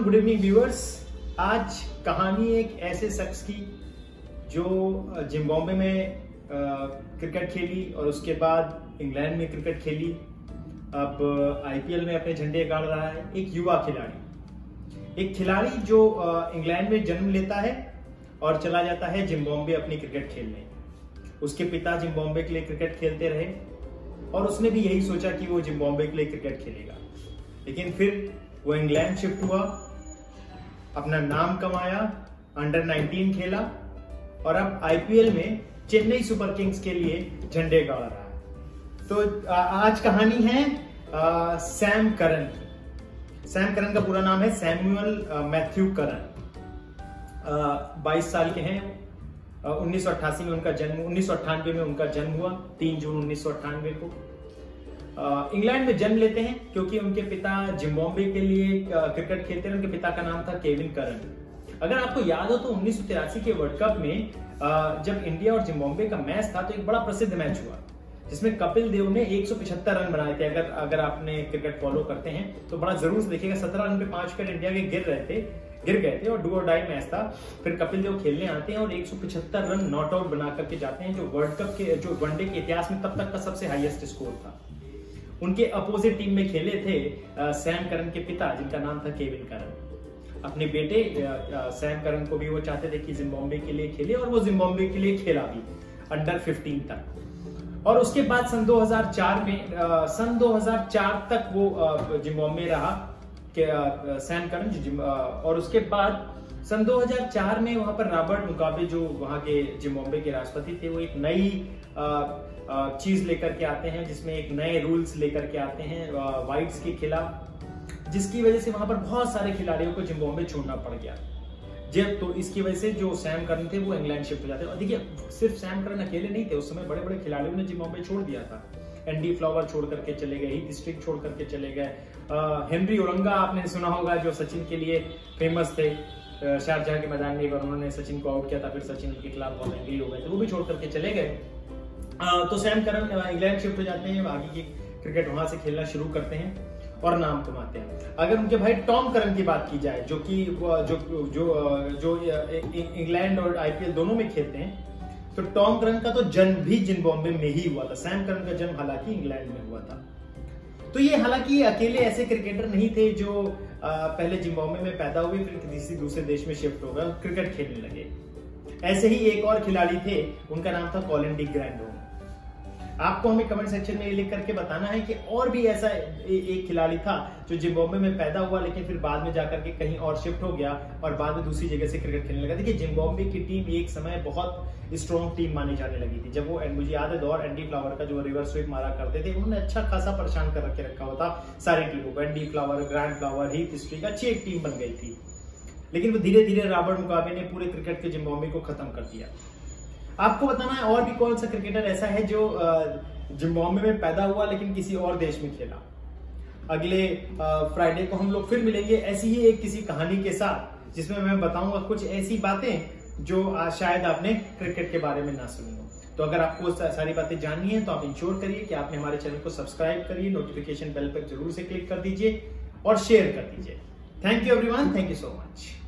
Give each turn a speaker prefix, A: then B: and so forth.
A: Everyone, good evening viewers. आज कहानी एक ऐसे शख्स की जो जिम्बाब्वे में क्रिकेट खेली और उसके बाद इंग्लैंड में क्रिकेट खेली, अब आईपीएल में अपने झंडे गाड़ रहा है। एक युवा खिलाड़ी, एक खिलाड़ी जो इंग्लैंड में जन्म लेता है और चला जाता है जिम्बाब्वे अपनी क्रिकेट खेलने। उसके पिता जिम्बाब्वे के लिए क्रिकेट खेलते रहे और उसने भी यही सोचा कि वो जिम्बाब्वे के लिए क्रिकेट खेलेगा, लेकिन फिर वो इंग्लैंड शिफ्ट हुआ, अपना नाम कमाया, अंडर 19 खेला और अब आईपीएल में चेन्नई सुपर किंग्स के लिए झंडे गाड़ रहा है। तो आज कहानी है सैम करन की। सैम करन का पूरा नाम है सैमुअल मैथ्यू करन। 22 साल के हैं। 1988 में उनका जन्म, 1998 में उनका जन्म हुआ, 3 जून 1998 को। इंग्लैंड में जन्म लेते हैं क्योंकि उनके पिता जिम्बाब्वे के लिए क्रिकेट खेलते हैं। उनके पिता का नाम था केविन करन। अगर आपको याद हो तो 1983 के वर्ल्ड कप में जब इंडिया और जिम्बाब्वे का मैच था तो एक बड़ा प्रसिद्ध मैच हुआ जिसमें कपिल देव ने 175 रन बनाए थे। अगर आपने क्रिकेट फॉलो करते हैं तो बड़ा जरूर से देखिएगा। 17 रन पे 5 विकेट इंडिया के गिर गए थे और डू और डाई मैच था। फिर कपिल देव खेलने आते हैं और 175 रन नॉट आउट बना करके जाते हैं, जो वर्ल्ड कप के, जो वनडे के इतिहास में तब तक का सबसे हाईएस्ट स्कोर था। उनके अपोजिट टीम में खेले थे सैम करन के पिता, जिनका नाम था केविन करन। अपने बेटे सैम करन को भी वो चाहते थे कि जिम्बाब्वे के लिए खेले और वो जिम्बाब्वे के लिए खेला भी अंडर 15 तक। और उसके बाद सन 2004 तक वो जिम्बाब्वे रहा सैम करन। और उसके बाद सन 2004 में वहां पर रॉबर्ट मुगाबे, जो वहां के जिम्बाब्वे के राष्ट्रपति थे, वो एक नई चीज लेकर के आते हैं जिसमें एक नए रूल्स लेकर के आते हैं वाइट्स के खिलाफ, जिसकी वजह से वहां पर बहुत सारे खिलाड़ियों को जिम्बाब्वे छोड़ना पड़ गया। जब तो इसकी वजह से जो सैम करन थे वो इंग्लैंड शिफ्ट हो जाते हैं। और देखिए, सिर्फ सैम करन अकेले नहीं थे, उस समय बड़े बड़े खिलाड़ियों ने जिम्बाब्वे छोड़ दिया था। एंडी फ्लावर छोड़ करके चले गए, हीथ स्ट्रिक छोड़ करके चले गए, हेनरी ओलंगा आपने सुना होगा जो सचिन के लिए फेमस थे, शारजाह के मैदान में उन्होंने सचिन को आउट किया था, फिर सचिन उनके खिलाफ बहुत एंग्री हो गए थे, वो भी छोड़ करके चले गए। तो सैम करन इंग्लैंड शिफ्ट हो जाते हैं, आगे की क्रिकेट वहां से खेलना शुरू करते हैं और नाम कमाते हैं। अगर उनके भाई टॉम करन की बात की जाए, जो कि जो इंग्लैंड और आईपीएल दोनों में खेलते हैं, तो टॉम करन का तो जन्म भी जिम्बाब्वे में ही हुआ था। सैम करन का जन्म हालांकि इंग्लैंड में हुआ था। तो ये हालांकि अकेले ऐसे क्रिकेटर नहीं थे जो पहले जिम्बाब्वे में पैदा हुए फिर किसी दूसरे देश में शिफ्ट हो गए और क्रिकेट खेलने लगे। ऐसे ही एक और खिलाड़ी थे, उनका नाम था कॉलिन डी ग्रैंडहोम। आपको हमें कमेंट सेक्शन में लिख करके बताना है कि और भी ऐसा एक खिलाड़ी था जो जिम्बाब्वे में पैदा हुआ लेकिन फिर बाद में जाकर के कहीं और शिफ्ट हो गया और बाद में दूसरी जगह से क्रिकेट खेलने लगा। देखिए, जिम्बाब्वे की टीम एक समय बहुत स्ट्रॉन्ग टीम मानी जाने लगी थी। जब वो, मुझे याद है दौर एंडी फ्लावर का, जो रिवर्स स्वीप मारा करते थे, उन्होंने अच्छा खासा परेशान कर रखा होता सारी टीमों को। Andy Flower, Grant Flower, Heath Streak, अच्छी एक टीम बन गई थी। लेकिन वो धीरे धीरे रॉबर्ट मुगाबे ने पूरे क्रिकेट के जिम्बाब्वे को खत्म कर दिया। आपको बताना है और भी कौन सा क्रिकेटर ऐसा है जो जिम्बाब्वे में पैदा हुआ लेकिन किसी और देश में खेला। अगले फ्राइडे को हम लोग फिर मिलेंगे ऐसी ही एक किसी कहानी के साथ, जिसमें मैं बताऊंगा कुछ ऐसी बातें जो शायद आपने क्रिकेट के बारे में ना सुनी हो। तो अगर आपको सारी बातें जाननी है तो आप इंश्योर करिए कि आपने हमारे चैनल को सब्सक्राइब करिए, नोटिफिकेशन बेल पर जरूर से क्लिक कर दीजिए और शेयर कर दीजिए। Thank you everyone, thank you so much.